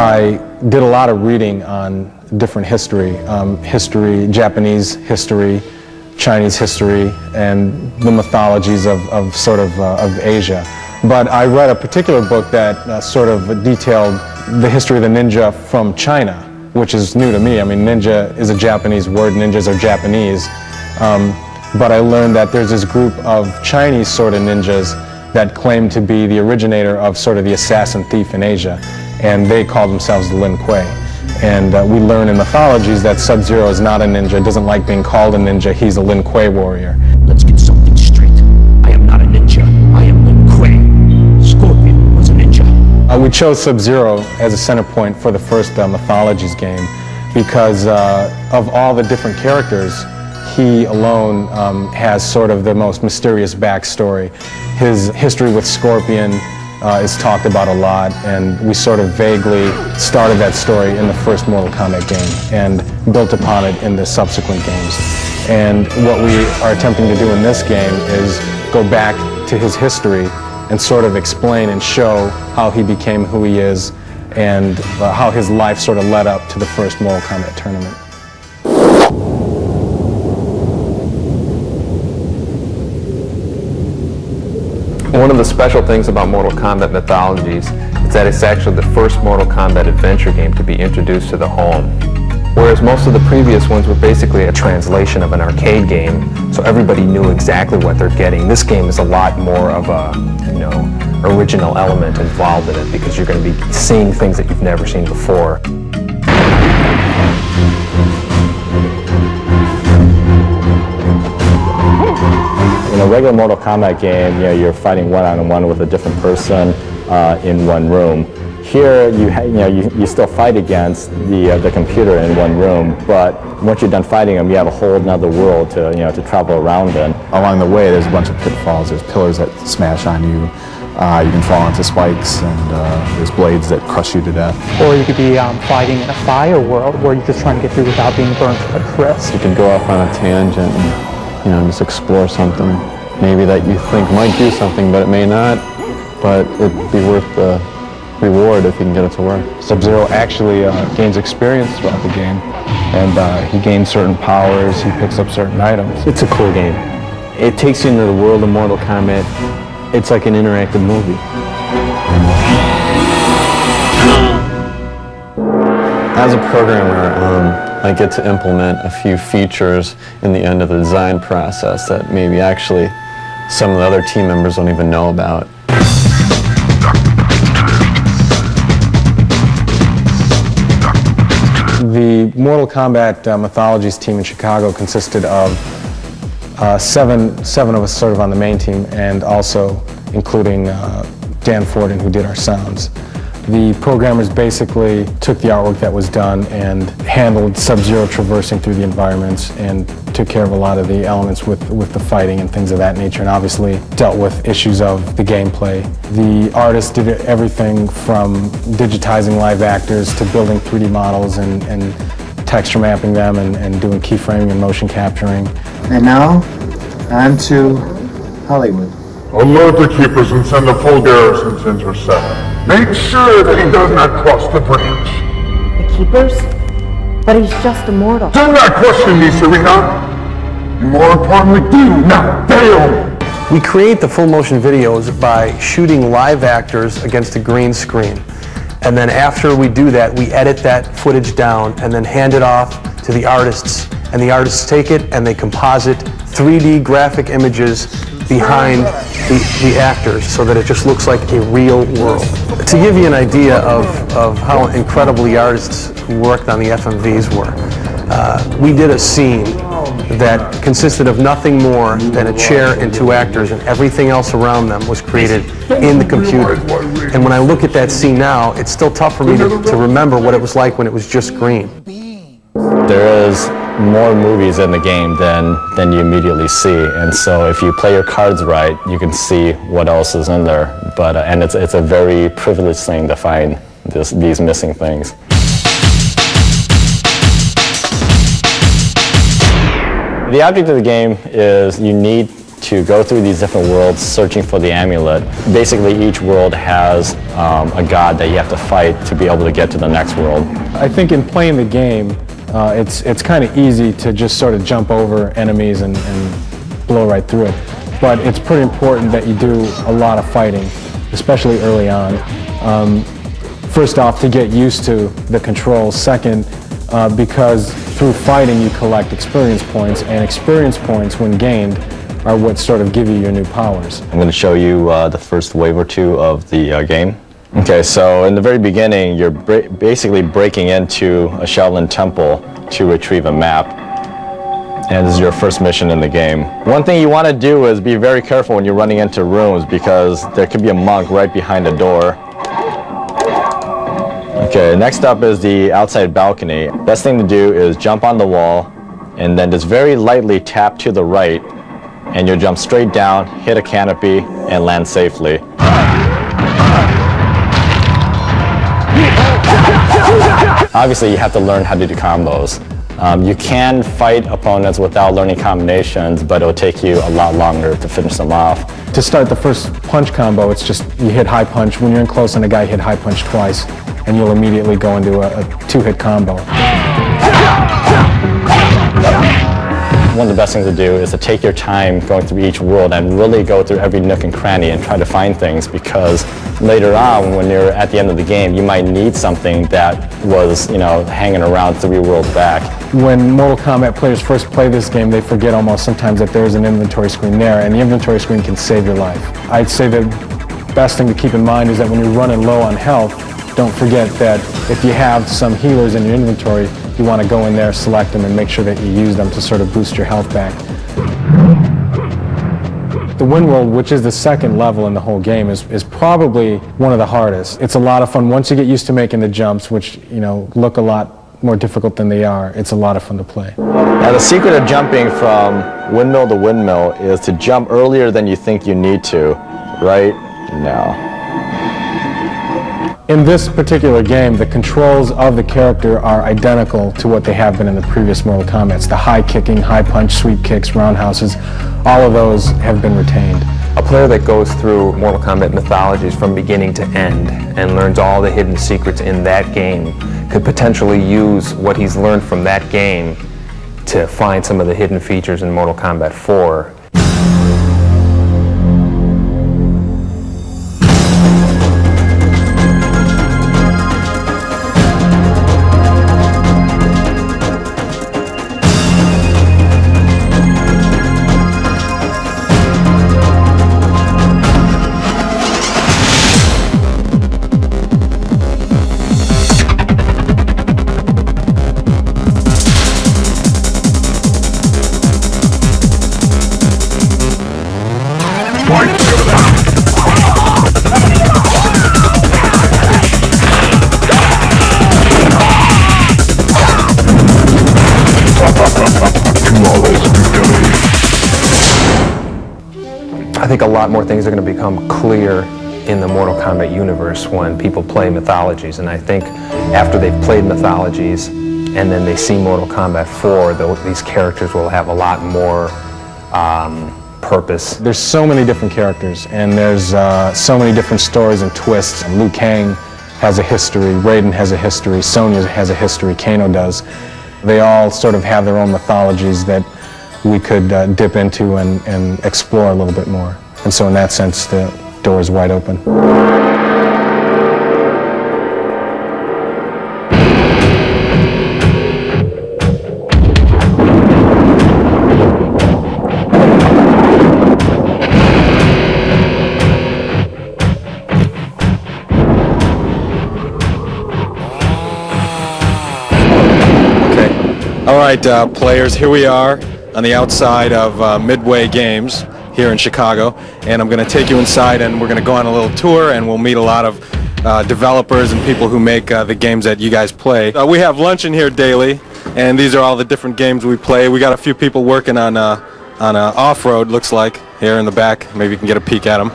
I did a lot of reading on different history, Japanese history, Chinese history, and the mythologies of Asia. But I read a particular book that sort of detailed the history of the ninja from China, which is new to me. I mean, ninja is a Japanese word, ninjas are Japanese. But I learned that there's this group of Chinese sort of ninjas that claim to be the originator of sort of the assassin thief in Asia, and they call themselves the Lin Kuei. And we learn in mythologies that Sub-Zero is not a ninja, doesn't like being called a ninja, he's a Lin Kuei warrior. Let's get something straight. I am not a ninja, I am Lin Kuei. Scorpion was a ninja. We chose Sub-Zero as a center point for the first Mythologies game because of all the different characters, he alone has sort of the most mysterious backstory. His history with Scorpion is talked about a lot, and we sort of vaguely started that story in the first Mortal Kombat game and built upon it in the subsequent games. And what we are attempting to do in this game is go back to his history and sort of explain and show how he became who he is and how his life sort of led up to the first Mortal Kombat tournament. One of the special things about Mortal Kombat Mythologies is that it's actually the first Mortal Kombat adventure game to be introduced to the home. Whereas most of the previous ones were basically a translation of an arcade game, so everybody knew exactly what they're getting. This game is a lot more of a, original element involved in it because you're going to be seeing things that you've never seen before. In a regular Mortal Kombat game, you're fighting one-on-one with a different person in one room. Here, you still fight against the computer in one room, but once you're done fighting them, you have a whole other world to travel around in. Along the way, there's a bunch of pitfalls. There's pillars that smash on you. You can fall into spikes, and there's blades that crush you to death. Or you could be fighting in a fire world where you're just trying to get through without being burnt to a crisp. You can go off on a tangent and just explore something maybe that you think might do something, but it may not, but it'd be worth the reward if you can get it to work. Sub-Zero actually gains experience throughout the game, and he gains certain powers, he picks up certain items. It's a cool game. It takes you into the world of Mortal Kombat. It's like an interactive movie. As a programmer, I get to implement a few features in the end of the design process that maybe actually some of the other team members don't even know about. The Mortal Kombat Mythologies team in Chicago consisted of seven of us sort of on the main team, and also including Dan Forden, who did our sounds. The programmers basically took the artwork that was done and handled Sub-Zero traversing through the environments and took care of a lot of the elements with the fighting and things of that nature, and obviously dealt with issues of the gameplay. The artists did everything from digitizing live actors to building 3D models and texture mapping them and doing keyframing and motion capturing. And now, on to Hollywood. Alert the keepers and send a full garrison to intercept. Make sure that he does not cross the bridge. The keepers? But he's just immortal. Do not question me, Serena. And more importantly, do not fail. We create the full motion videos by shooting live actors against a green screen. And then after we do that, we edit that footage down and then hand it off to the artists. And the artists take it and they composite 3D graphic images behind the actors so that it just looks like a real world. To give you an idea of how incredible the artists who worked on the FMVs were, we did a scene that consisted of nothing more than a chair and two actors, and everything else around them was created in the computer. And when I look at that scene now, it's still tough for me to remember what it was like when it was just green. There is more movies in the game than you immediately see, and so if you play your cards right, you can see what else is in there. But and it's a very privileged thing to find these missing things. The object of the game is you need to go through these different worlds searching for the amulet. Basically, each world has a god that you have to fight to be able to get to the next world. I think in playing the game, it's kind of easy to just sort of jump over enemies and blow right through it. But it's pretty important that you do a lot of fighting, especially early on. First off, to get used to the controls. Second, because through fighting you collect experience points, and experience points, when gained, are what sort of give you your new powers. I'm going to show you the first wave or two of the game. Okay, so in the very beginning, you're basically breaking into a Shaolin temple to retrieve a map. And this is your first mission in the game. One thing you want to do is be very careful when you're running into rooms, because there could be a monk right behind a door. Okay, next up is the outside balcony. Best thing to do is jump on the wall and then just very lightly tap to the right, and you'll jump straight down, hit a canopy, and land safely. Obviously, you have to learn how to do combos. You can fight opponents without learning combinations, but it'll take you a lot longer to finish them off. To start the first punch combo, it's just you hit high punch. When you're in close on a guy, hit high punch twice, and you'll immediately go into a two-hit combo. One of the best things to do is to take your time going through each world and really go through every nook and cranny and try to find things, because later on, when you're at the end of the game, you might need something that was, hanging around 3 worlds back. When Mortal Kombat players first play this game, they forget almost sometimes that there's an inventory screen there, and the inventory screen can save your life. I'd say the best thing to keep in mind is that when you're running low on health, don't forget that if you have some healers in your inventory, you want to go in there, select them, and make sure that you use them to sort of boost your health back. The Wind World, which is the second level in the whole game, is probably one of the hardest. It's a lot of fun. Once you get used to making the jumps, which look a lot more difficult than they are, it's a lot of fun to play. Now, the secret of jumping from windmill to windmill is to jump earlier than you think you need to, right now. In this particular game, the controls of the character are identical to what they have been in the previous Mortal Kombats. The high kicking, high punch, sweep kicks, roundhouses, all of those have been retained. A player that goes through Mortal Kombat Mythologies from beginning to end and learns all the hidden secrets in that game could potentially use what he's learned from that game to find some of the hidden features in Mortal Kombat 4. I think a lot more things are going to become clear in the Mortal Kombat universe when people play Mythologies, and I think after they've played Mythologies and then they see Mortal Kombat 4, these characters will have a lot more purpose. There's so many different characters, and there's so many different stories and twists. Liu Kang has a history, Raiden has a history, Sonya has a history, Kano does. They all sort of have their own mythologies that we could dip into and explore a little bit more. And so in that sense, the door is wide open. All right, players, here we are on the outside of Midway Games here in Chicago, and I'm going to take you inside and we're going to go on a little tour, and we'll meet a lot of developers and people who make the games that you guys play. We have lunch in here daily, and these are all the different games we play. We got a few people working on off-road, looks like, here in the back. Maybe you can get a peek at them.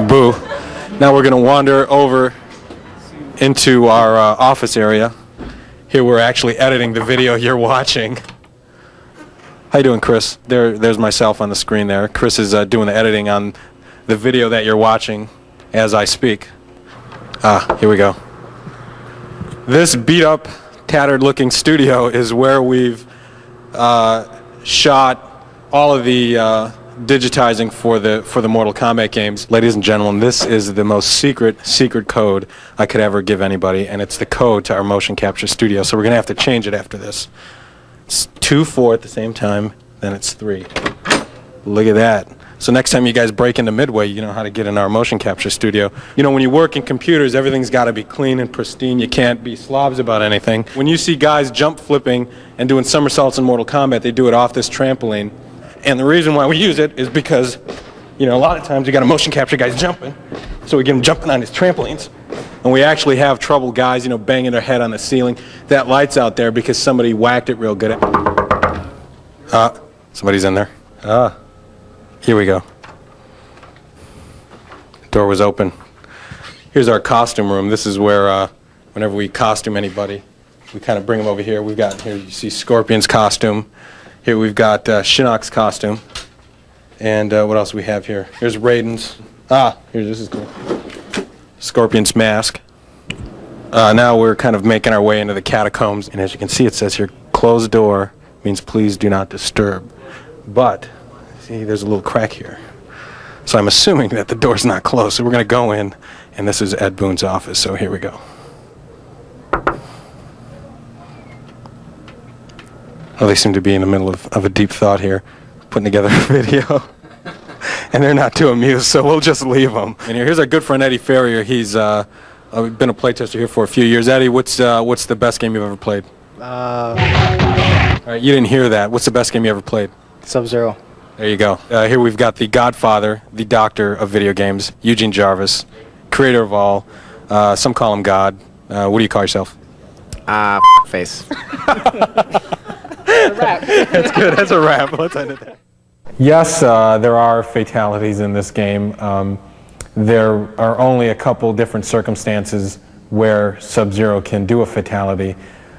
Boo. Now we're going to wander over into our office area. Here we're actually editing the video you're watching. How you doing, Chris? There's myself on the screen there. Chris is doing the editing on the video that you're watching as I speak. Here we go. This beat-up, tattered-looking studio is where we've shot all of the digitizing for the Mortal Kombat games. Ladies and gentlemen, this is the most secret code I could ever give anybody, and it's the code to our motion capture studio. So we're gonna have to change it after this. It's 2-4 at the same time, then it's 3. Look at that. So next time you guys break into Midway, you know how to get in our motion capture studio. You know, when you work in computers, everything's got to be clean and pristine. You can't be slobs about anything. When you see guys jump flipping and doing somersaults in Mortal Kombat, they do it off this trampoline. And the reason why we use it is because, you know, a lot of times you got a motion capture guys jumping, so we get them jumping on these trampolines. And we actually have trouble guys, you know, banging their head on the ceiling. That light's out there because somebody whacked it real good. Somebody's in there. Here we go. Door was open. Here's our costume room. This is where, whenever we costume anybody, we kind of bring them over here. We've got, here you see Scorpion's costume. Here we've got Shinnok's costume. And what else do we have here? Here's Raiden's. This is cool. Scorpion's mask. Now we're kind of making our way into the catacombs. And as you can see, it says here, closed door means please do not disturb. But, see, there's a little crack here. So I'm assuming that the door's not closed. So we're going to go in, and this is Ed Boon's office. So here we go. Oh, they seem to be in the middle of a deep thought here, putting together a video. And they're not too amused, so we'll just leave them. And here's our good friend Eddie Ferrier. He's been a playtester here for a few years. Eddie, what's the best game you've ever played? All right, you didn't hear that. What's the best game you ever played? Sub-Zero. There you go. Here we've got the godfather, the doctor of video games, Eugene Jarvis, creator of all. Some call him God. What do you call yourself? Face. That's good. That's a wrap. Let's end it there. Yes, there are fatalities in this game. There are only a couple different circumstances where Sub-Zero can do a fatality.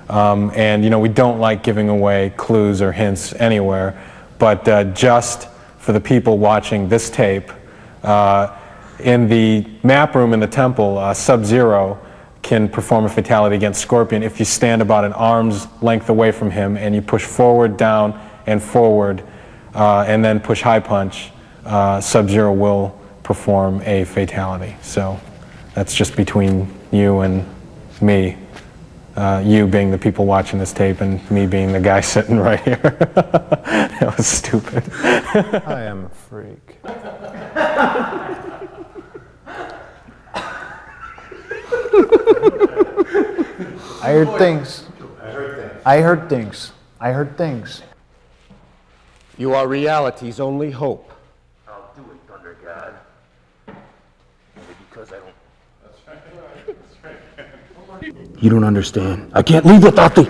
And, you know, we don't like giving away clues or hints anywhere. But just for the people watching this tape, in the map room in the temple, Sub-Zero can perform a fatality against Scorpion if you stand about an arm's length away from him and you push forward, down, and forward, and then push high punch. Sub-Zero will perform a fatality. So that's just between you and me. You being the people watching this tape and me being the guy sitting right here. That was stupid. I am a freak. I heard things. I heard things. I heard things. You are reality's only hope. I'll do it, Thunder God. Only because I don't. That's right. You don't understand. I can't leave without the...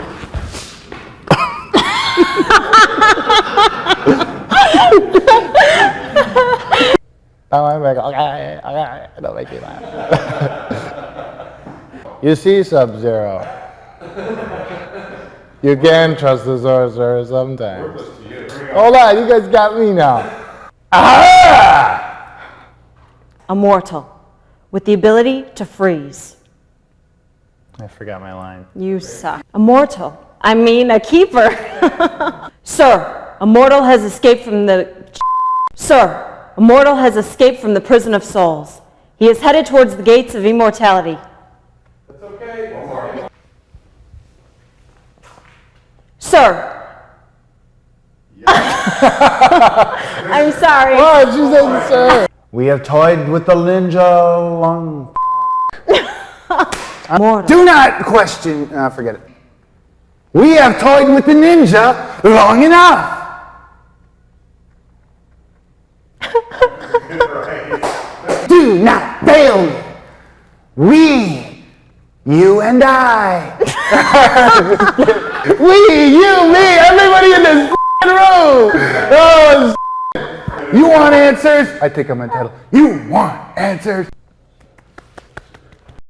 Don't make me laugh. You see, Sub-Zero. You can trust the sorcerer sometimes. Hold on, you guys got me now. Aha! Immortal, with the ability to freeze. I forgot my line. You suck. Immortal, I mean a keeper. Sir, Immortal has escaped from the... Sir, Immortal has escaped from the prison of souls. He is headed towards the gates of immortality. That's okay. One more. Sir. I'm sorry. What? She said sir. We have toyed with the ninja long... Immortal. Do not question... forget it. We have toyed with the ninja long enough. Do not fail me. We, you and I. We, you, me, everybody in this room. Oh, you want answers? I think I'm entitled. You want answers?